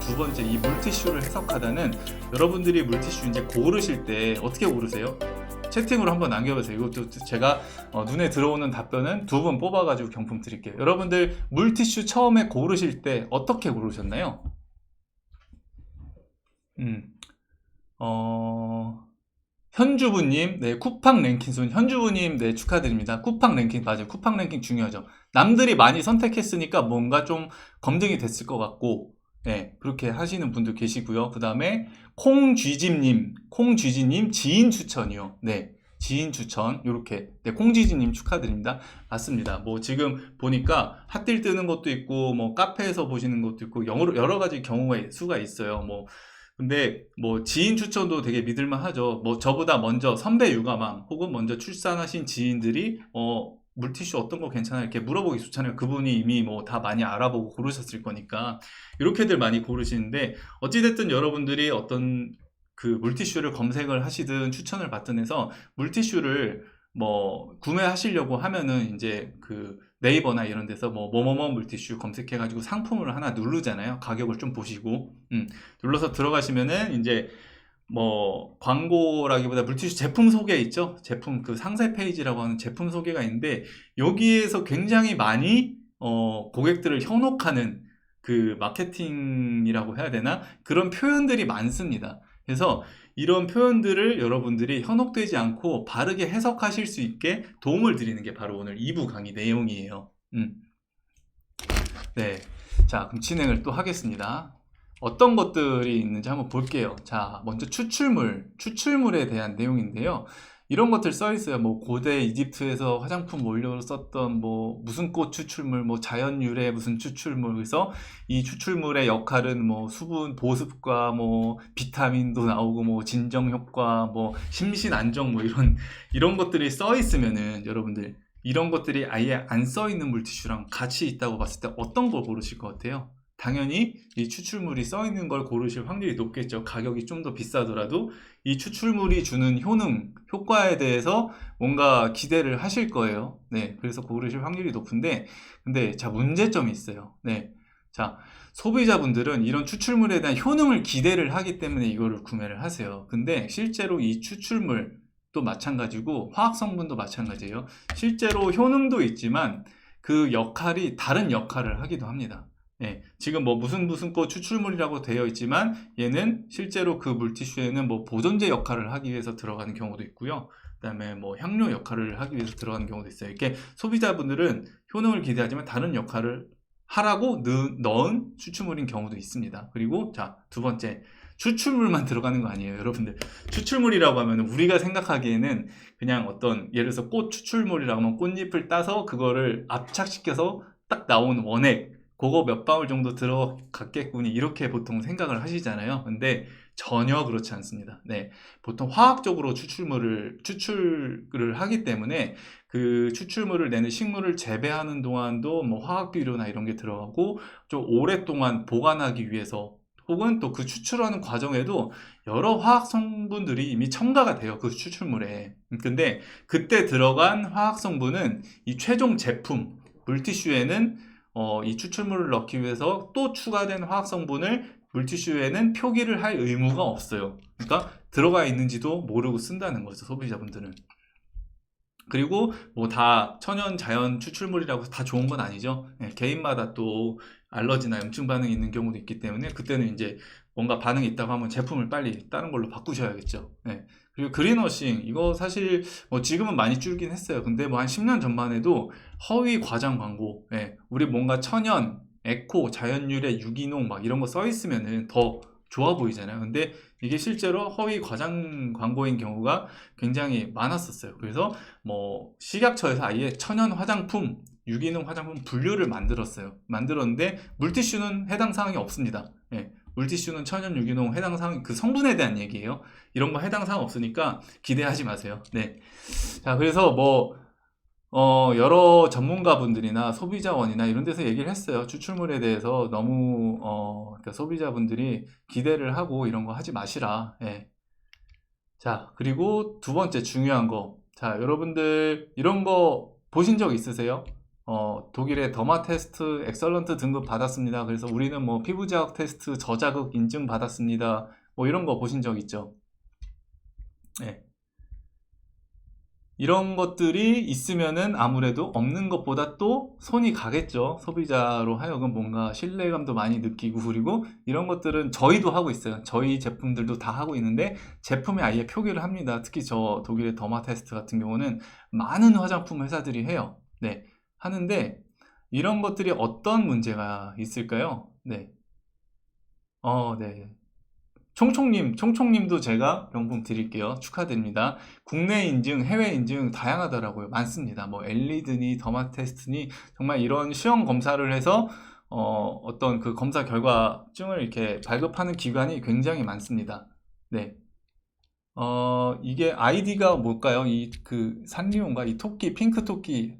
두 번째, 이 물티슈를 해석하다는, 여러분들이 물티슈 이제 고르실 때 어떻게 고르세요? 채팅으로 한번 남겨보세요. 이것도 제가 눈에 들어오는 답변은 두 분 뽑아가지고 경품 드릴게요. 여러분들 물티슈 처음에 고르실 때 어떻게 고르셨나요? 현주부님, 네, 쿠팡 랭킹 순, 현주부님, 네, 축하드립니다. 쿠팡 랭킹, 맞아요. 쿠팡 랭킹 중요하죠. 남들이 많이 선택했으니까 뭔가 좀 검증이 됐을 것 같고, 네, 그렇게 하시는 분도 계시고요. 그 다음에, 콩쥐지님, 지인 추천이요. 네, 지인 추천, 요렇게. 네, 콩쥐지님 축하드립니다. 맞습니다. 뭐, 지금 보니까 핫딜 뜨는 것도 있고, 뭐, 카페에서 보시는 것도 있고, 여러 가지 경우가 수가 있어요. 뭐, 근데 뭐 지인 추천도 되게 믿을만 하죠. 뭐 저보다 먼저 선배 육아맘 혹은 먼저 출산하신 지인들이 물티슈 어떤 거 괜찮아 이렇게 물어보기 좋잖아요. 그분이 이미 뭐 다 많이 알아보고 고르셨을 거니까 이렇게들 많이 고르시는데, 어찌됐든 여러분들이 어떤 그 물티슈를 검색을 하시든 추천을 받든 해서 물티슈를 뭐 구매하시려고 하면은 이제 그 네이버나 이런 데서 뭐 뭐뭐뭐 물티슈 검색해가지고 상품을 하나 누르잖아요. 가격을 좀 보시고 눌러서 들어가시면은 이제 뭐 광고라기보다 물티슈 제품 소개 있죠. 제품 그 상세 페이지라고 하는 제품 소개가 있는데, 여기에서 굉장히 많이 고객들을 현혹하는 그 마케팅이라고 해야 되나, 그런 표현들이 많습니다. 그래서 이런 표현들을 여러분들이 현혹되지 않고 바르게 해석하실 수 있게 도움을 드리는 게 바로 오늘 2부 강의 내용이에요. 네. 자, 그럼 진행을 또 하겠습니다. 어떤 것들이 있는지 한번 볼게요. 자, 먼저 추출물에 대한 내용인데요. 이런 것들 써 있어요. 뭐 고대 이집트에서 화장품 원료로 썼던 뭐 무슨 꽃 추출물, 뭐 자연 유래 무슨 추출물. 그래서 이 추출물의 역할은 뭐 수분 보습과 뭐 비타민도 나오고 뭐 진정 효과, 뭐 심신 안정, 뭐 이런 것들이 써 있으면은 여러분들 이런 것들이 아예 안 써 있는 물티슈랑 같이 있다고 봤을 때 어떤 걸 고르실 것 같아요? 당연히 이 추출물이 써 있는 걸 고르실 확률이 높겠죠. 가격이 좀 더 비싸더라도 이 추출물이 주는 효과에 대해서 뭔가 기대를 하실 거예요. 네, 그래서 고르실 확률이 높은데, 근데 자, 문제점이 있어요. 네, 자, 소비자분들은 이런 추출물에 대한 효능을 기대를 하기 때문에 이거를 구매를 하세요. 근데 실제로 이 추출물 또 마찬가지고 화학 성분도 마찬가지예요. 실제로 효능도 있지만 그 역할이 다른 역할을 하기도 합니다. 네, 지금 뭐 무슨 꽃 추출물이라고 되어 있지만 얘는 실제로 그 물티슈에는 뭐 보존제 역할을 하기 위해서 들어가는 경우도 있고요. 그다음에 뭐 향료 역할을 하기 위해서 들어가는 경우도 있어요. 이렇게 소비자분들은 효능을 기대하지만 다른 역할을 하라고 넣은 추출물인 경우도 있습니다. 그리고 자, 두 번째, 추출물만 들어가는 거 아니에요, 여러분들. 추출물이라고 하면 우리가 생각하기에는 그냥 어떤, 예를 들어서 꽃 추출물이라고 하면 꽃잎을 따서 그거를 압착시켜서 딱 나온 원액, 그거 몇 방울 정도 들어갔겠군요, 이렇게 보통 생각을 하시잖아요. 근데 전혀 그렇지 않습니다. 네, 보통 화학적으로 추출을 하기 때문에 그 추출물을 내는 식물을 재배하는 동안도 뭐 화학비료나 이런 게 들어가고, 좀 오랫동안 보관하기 위해서 혹은 또 그 추출하는 과정에도 여러 화학 성분들이 이미 첨가가 돼요, 그 추출물에. 근데 그때 들어간 화학 성분은 이 최종 제품 물티슈에는 이 추출물을 넣기 위해서 또 추가된 화학 성분을 물티슈에는 표기를 할 의무가 없어요. 그러니까 들어가 있는지도 모르고 쓴다는 거죠, 소비자분들은. 그리고 뭐 다 천연 자연 추출물이라고 다 좋은 건 아니죠. 네, 개인마다 또 알러지나 염증 반응이 있는 경우도 있기 때문에 그때는 이제 뭔가 반응이 있다고 하면 제품을 빨리 다른 걸로 바꾸셔야겠죠. 네. 그리고 그린워싱, 이거 사실 뭐 지금은 많이 줄긴 했어요. 근데 뭐 한 10년 전만 해도 허위 과장 광고, 네, 우리 뭔가 천연, 에코, 자연 유래, 유기농 막 이런 거 써 있으면은 더 좋아 보이잖아요. 근데 이게 실제로 허위 과장 광고인 경우가 굉장히 많았었어요. 그래서 뭐 식약처에서 아예 천연 화장품, 유기농 화장품 분류를 만들었는데 물티슈는 해당 사항이 없습니다. 예, 물티슈는 천연 유기농 해당 사항, 그 성분에 대한 얘기예요. 이런 거 해당 사항 없으니까 기대하지 마세요. 네. 자, 그래서 뭐 여러 전문가분들이나 소비자원이나 이런 데서 얘기를 했어요. 추출물에 대해서 너무 그러니까 소비자분들이 기대를 하고 이런 거 하지 마시라. 예. 자, 그리고 두 번째 중요한 거. 자, 여러분들 이런 거 보신 적 있으세요? 독일의 더마 테스트 엑설런트 등급 받았습니다. 그래서 우리는 뭐 피부 자극 테스트 저자극 인증 받았습니다. 뭐 이런 거 보신 적 있죠? 네. 이런 것들이 있으면은 아무래도 없는 것보다 또 손이 가겠죠. 소비자로 하여금 뭔가 신뢰감도 많이 느끼고, 그리고 이런 것들은 저희도 하고 있어요. 저희 제품들도 다 하고 있는데 제품에 아예 표기를 합니다. 특히 저 독일의 더마 테스트 같은 경우는 많은 화장품 회사들이 해요. 네. 하는데 이런 것들이 어떤 문제가 있을까요? 네. 네. 총총님도 제가 명품 드릴게요. 축하드립니다. 국내 인증, 해외 인증 다양하더라고요. 많습니다. 뭐 엘리드니, 더마테스트니 정말 이런 시험 검사를 해서 어떤 그 검사 결과증을 이렇게 발급하는 기관이 굉장히 많습니다. 네. 이게 아이디가 뭘까요? 이 그 산리온가 이 토끼 핑크 토끼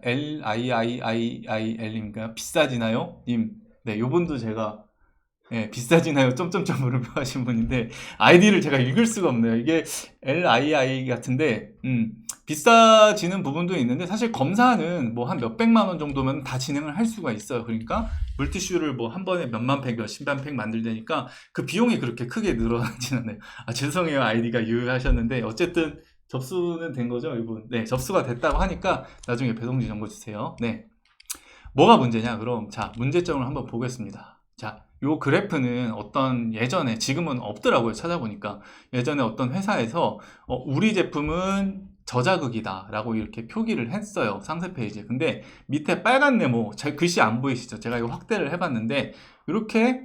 LIIIIIL인가요? 비싸지나요? 님. 네, 요분도 제가 예, 비싸지나요? 점점점으로 하신 분인데 아이디를 제가 읽을 수가 없네요. 이게 LII 같은데 비싸지는 부분도 있는데 사실 검사는 뭐 한 몇백만 원 정도면 다 진행을 할 수가 있어요. 그러니까 물티슈를 뭐 한 번에 몇만 팩, 몇십만 팩 만들다니까 그 비용이 그렇게 크게 늘어나지는 않아요. 죄송해요. 아이디가 유효하셨는데 어쨌든 접수는 된 거죠, 이분. 네, 접수가 됐다고 하니까 나중에 배송지 정보 주세요. 네. 뭐가 문제냐? 그럼 자, 문제점을 한번 보겠습니다. 자, 요 그래프는 어떤 예전에, 지금은 없더라고요. 찾아보니까. 예전에 어떤 회사에서 우리 제품은 저자극이다 라고 이렇게 표기를 했어요. 상세 페이지에. 근데 밑에 빨간 네모, 글씨 안 보이시죠? 제가 이거 확대를 해봤는데 이렇게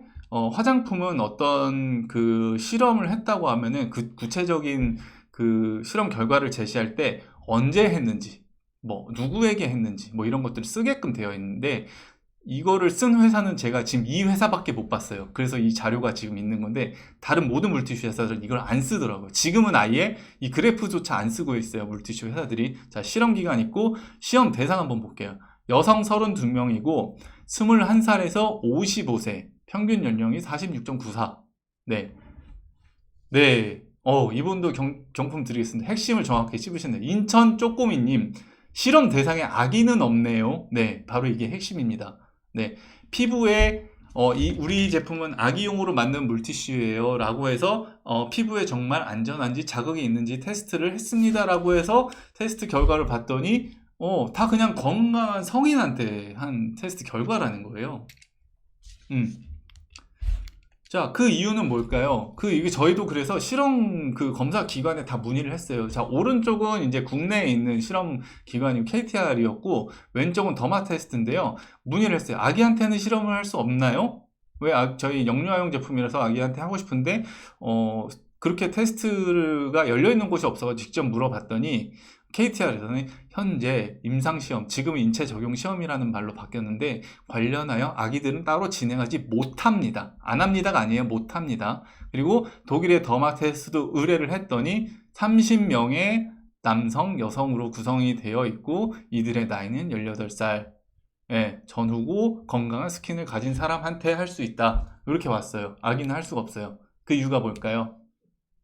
화장품은 어떤 그 실험을 했다고 하면은 그 구체적인 그 실험 결과를 제시할 때 언제 했는지, 뭐 누구에게 했는지, 뭐 이런 것들을 쓰게끔 되어 있는데 이거를 쓴 회사는 제가 지금 이 회사밖에 못 봤어요. 그래서 이 자료가 지금 있는 건데 다른 모든 물티슈 회사들은 이걸 안 쓰더라고요. 지금은 아예 이 그래프조차 안 쓰고 있어요. 물티슈 회사들이. 자, 실험 기간 있고 시험 대상 한번 볼게요. 여성 32명이고 21살에서 55세, 평균 연령이 46.94. 네. 네. 이분도 경품 드리겠습니다. 핵심을 정확히 찝으셨네요. 인천 쪼꼬미님, 실험 대상에 아기는 없네요. 네, 바로 이게 핵심입니다. 네, 피부에 우리 제품은 아기용으로 만든 물티슈예요 라고 해서 피부에 정말 안전한지 자극이 있는지 테스트를 했습니다 라고 해서 테스트 결과를 봤더니 다 그냥 건강한 성인한테 한 테스트 결과라는 거예요. 자, 그 이유는 뭘까요? 이게 저희도 그래서 실험 그 검사 기관에 다 문의를 했어요. 자, 오른쪽은 이제 국내에 있는 실험 기관이 KTR이었고, 왼쪽은 더마 테스트인데요. 문의를 했어요. 아기한테는 실험을 할 수 없나요? 왜 저희 영유아용 제품이라서 아기한테 하고 싶은데, 그렇게 테스트가 열려있는 곳이 없어서 직접 물어봤더니, KTR에서는 현재 임상시험, 지금은 인체 적용 시험이라는 말로 바뀌었는데 관련하여 아기들은 따로 진행하지 못합니다. 안 합니다가 아니에요. 못합니다. 그리고 독일의 더마 테스트도 의뢰를 했더니 30명의 남성, 여성으로 구성이 되어 있고 이들의 나이는 18살 전후고 건강한 스킨을 가진 사람한테 할 수 있다. 이렇게 왔어요. 아기는 할 수가 없어요. 그 이유가 뭘까요?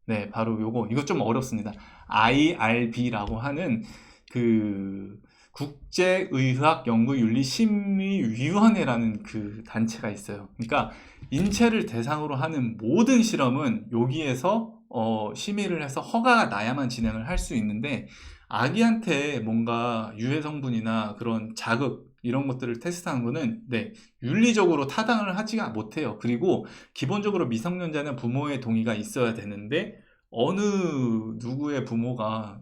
네, 바로 요거. 이거 좀 어렵습니다. IRB라고 하는 그 국제의학연구윤리심의위원회라는 그 단체가 있어요. 그러니까 인체를 대상으로 하는 모든 실험은 여기에서 심의를 해서 허가가 나야만 진행을 할 수 있는데 아기한테 뭔가 유해 성분이나 그런 자극 이런 것들을 테스트하는 거는 윤리적으로 타당을 하지가 못해요. 그리고 기본적으로 미성년자는 부모의 동의가 있어야 되는데 어느 누구의 부모가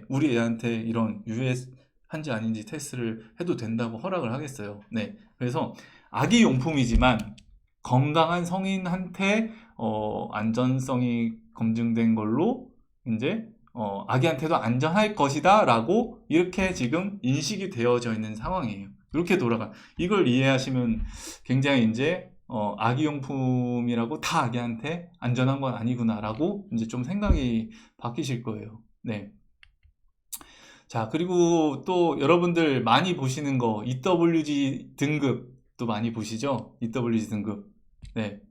우리 애한테 이런 유해한지 아닌지 테스트를 해도 된다고 허락을 하겠어요. 네, 그래서 아기 용품이지만 건강한 성인한테 안전성이 검증된 걸로 이제 아기한테도 안전할 것이다 라고 이렇게 지금 인식이 되어져 있는 상황이에요. 이렇게 이걸 이해하시면 굉장히 이제 아기용품이라고 다 아기한테 안전한 건 아니구나 라고 이제 좀 생각이 바뀌실 거예요. 네. 자, 그리고 또 여러분들 많이 보시는 거 EWG 등급도 많이 보시죠? EWG 등급. 네.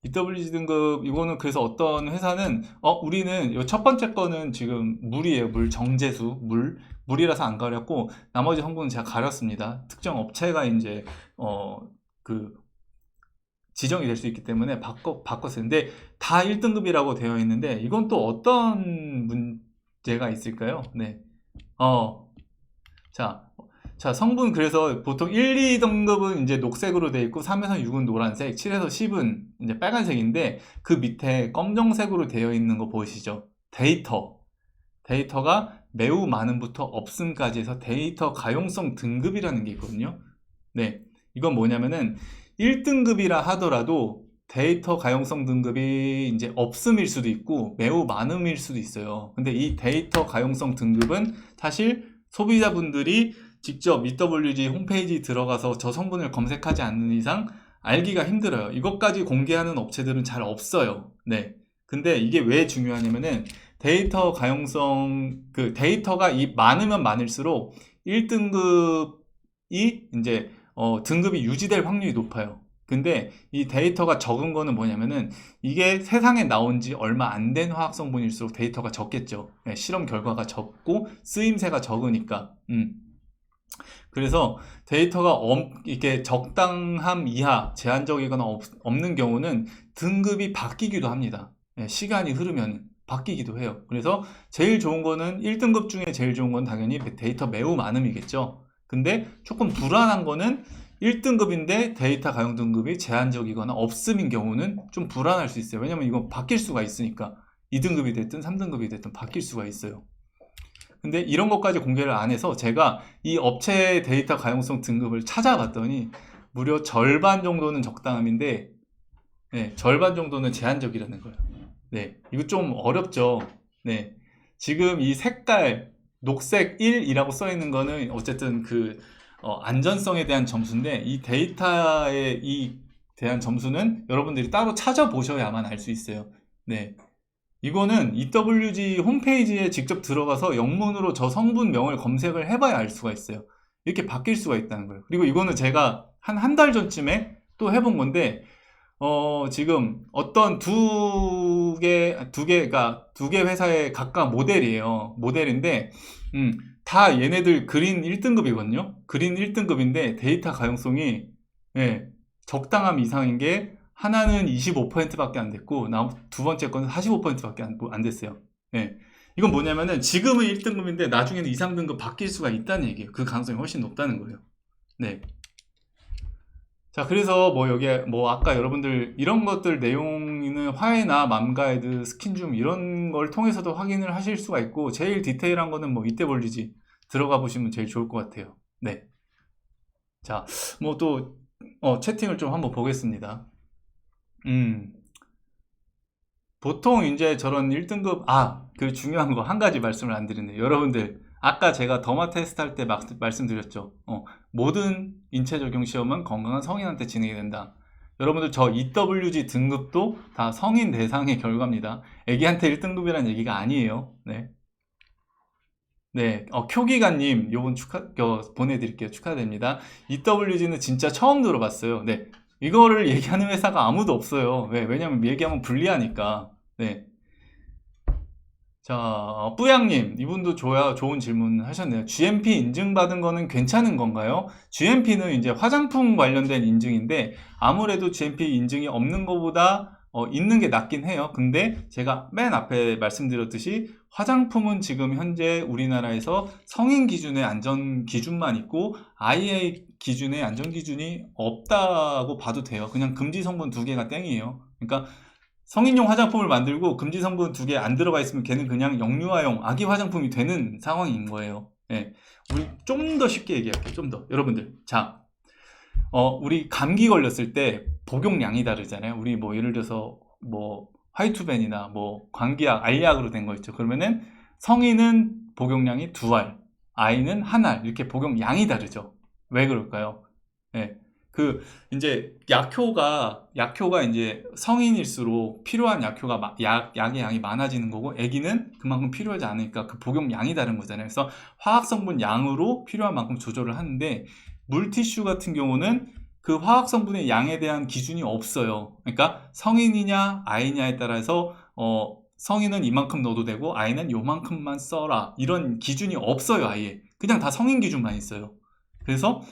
EWG 등급 이거는 그래서 어떤 회사는 우리는 요 첫 번째 거는 지금 물이에요. 물 정제수 물이라서 안 가렸고 나머지 성분은 제가 가렸습니다. 특정 업체가 이제 그 지정이 될 수 있기 때문에 바꿨어요. 근데 다 1등급이라고 되어 있는데 이건 또 어떤 문제가 있을까요? 네. 자, 성분 그래서 보통 1, 2등급은 이제 녹색으로 되어 있고 3에서 6은 노란색, 7에서 10은 이제 빨간색인데 그 밑에 검정색으로 되어 있는 거 보이시죠? 데이터가 매우 많음부터 없음까지 해서 데이터 가용성 등급이라는 게 있거든요. 네. 이건 뭐냐면은 1등급이라 하더라도 데이터 가용성 등급이 이제 없음일 수도 있고 매우 많음일 수도 있어요. 근데 이 데이터 가용성 등급은 사실 소비자분들이 직접 EWG 홈페이지 들어가서 저 성분을 검색하지 않는 이상 알기가 힘들어요. 이것까지 공개하는 업체들은 잘 없어요. 네. 근데 이게 왜 중요하냐면은 데이터 가용성, 그 데이터가 많으면 많을수록 1등급이 이제 등급이 유지될 확률이 높아요. 근데 이 데이터가 적은 거는 뭐냐면은 이게 세상에 나온 지 얼마 안 된 화학 성분일수록 데이터가 적겠죠. 네, 실험 결과가 적고 쓰임새가 적으니까. 그래서 데이터가 이렇게 적당함 이하 제한적이거나 없는 경우는 등급이 바뀌기도 합니다. 네, 시간이 흐르면 바뀌기도 해요. 그래서 제일 좋은 거는 1등급 중에 제일 좋은 건 당연히 데이터 매우 많음이겠죠. 근데 조금 불안한 거는 1등급인데 데이터 가용 등급이 제한적이거나 없음인 경우는 좀 불안할 수 있어요. 왜냐면 이건 바뀔 수가 있으니까 2등급이 됐든 3등급이 됐든 바뀔 수가 있어요. 근데 이런 것까지 공개를 안 해서 제가 이 업체 데이터 가용성 등급을 찾아봤더니 무려 절반 정도는 적당함인데 네, 절반 정도는 제한적이라는 거예요. 네, 이거 좀 어렵죠. 네, 지금 이 색깔 녹색 1이라고 써 있는 거는 어쨌든 그 안전성에 대한 점수인데 이 데이터에 대한 점수는 여러분들이 따로 찾아보셔야만 알 수 있어요. 네. 이거는 EWG 홈페이지에 직접 들어가서 영문으로 저 성분명을 검색을 해봐야 알 수가 있어요. 이렇게 바뀔 수가 있다는 거예요. 그리고 이거는 제가 한 달 전쯤에 또 해본 건데, 지금 어떤 두 개 회사의 각각 모델이에요. 모델인데, 다 얘네들 그린 1등급이거든요. 그린 1등급인데 데이터 가용성이, 예, 적당함 이상인 게 하나는 25%밖에 안 됐고 두 번째 거는 45%밖에 안 됐어요. 네. 이건 뭐냐면은 지금은 1등급인데 나중에는 2, 3등급 바뀔 수가 있다는 얘기예요. 그 가능성이 훨씬 높다는 거예요. 네. 자, 그래서 뭐 여기에 뭐 아까 여러분들 이런 것들 내용은 화해나 맘가이드, 스킨줌 이런 걸 통해서도 확인을 하실 수가 있고 제일 디테일한 거는 뭐 이때 볼리지 들어가 보시면 제일 좋을 것 같아요. 네. 자, 뭐 또 채팅을 좀 한번 보겠습니다. 보통 이제 저런 1등급, 그 중요한 거 한 가지 말씀을 안 드리네요. 여러분들, 아까 제가 더마 테스트 할 때 말씀드렸죠. 모든 인체 적용 시험은 건강한 성인한테 진행이 된다. 여러분들 저 EWG 등급도 다 성인 대상의 결과입니다. 애기한테 1등급이라는 얘기가 아니에요. 네. 네, 쿄기가님, 요번 보내드릴게요. 축하드립니다. EWG는 진짜 처음 들어봤어요. 네. 이거를 얘기하는 회사가 아무도 없어요. 왜냐면 얘기하면 불리하니까. 네. 자, 뿌양님, 이분도 좋은 질문 하셨네요. GMP 인증받은 거는 괜찮은 건가요? GMP는 이제 화장품 관련된 인증인데, 아무래도 GMP 인증이 없는 것보다 있는 게 낫긴 해요. 근데 제가 맨 앞에 말씀드렸듯이 화장품은 지금 현재 우리나라에서 성인 기준의 안전 기준만 있고 IA 기준의 안전 기준이 없다고 봐도 돼요. 그냥 금지 성분 2개가 땡이에요. 그러니까 성인용 화장품을 만들고 금지 성분 2개 안 들어가 있으면 걔는 그냥 영유아용 아기 화장품이 되는 상황인 거예요. 네. 우리 좀 더 쉽게 얘기할게요. 좀 더. 여러분들. 자, 우리 감기 걸렸을 때 복용량이 다르잖아요. 우리 뭐 예를 들어서 뭐 화이투벤이나 뭐 감기약, 알약으로 된 거 있죠. 그러면은 성인은 복용량이 2알, 아이는 1알 이렇게 복용량이 다르죠. 왜 그럴까요? 네. 이제 약효가 이제 성인일수록 필요한 약의 양이 많아지는 거고 아기는 그만큼 필요하지 않으니까 그 복용량이 다른 거잖아요. 그래서 화학 성분 양으로 필요한 만큼 조절을 하는데 물티슈 같은 경우는 그 화학 성분의 양에 대한 기준이 없어요. 그러니까 성인이냐 아이냐에 따라서 성인은 이만큼 넣어도 되고 아이는 요만큼만 써라 이런 기준이 없어요. 아예 그냥 다 성인 기준만 있어요. 그래서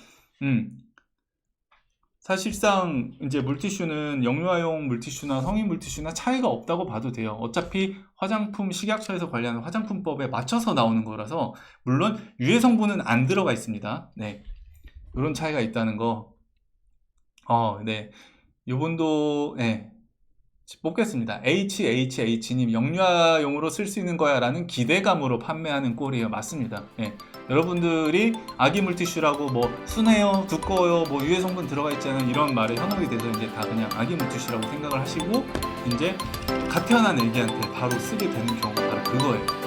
사실상 이제 물티슈는 영유아용 물티슈나 성인 물티슈나 차이가 없다고 봐도 돼요. 어차피 화장품 식약처에서 관리하는 화장품법에 맞춰서 나오는 거라서 물론 유해 성분은 안 들어가 있습니다. 네, 이런 차이가 있다는 거. 네, 요분도 네, 뽑겠습니다. HHH님 영유아용으로 쓸 수 있는 거야 라는 기대감으로 판매하는 꼴이에요. 맞습니다. 네. 여러분들이 아기 물티슈라고 뭐 순해요, 두꺼워요, 뭐 유해 성분 들어가 있잖아요 이런 말에 현혹이 돼서 이제 다 그냥 아기 물티슈라고 생각을 하시고 이제 갓 태어난 애기한테 바로 쓰게 되는 경우가 바로 그거예요.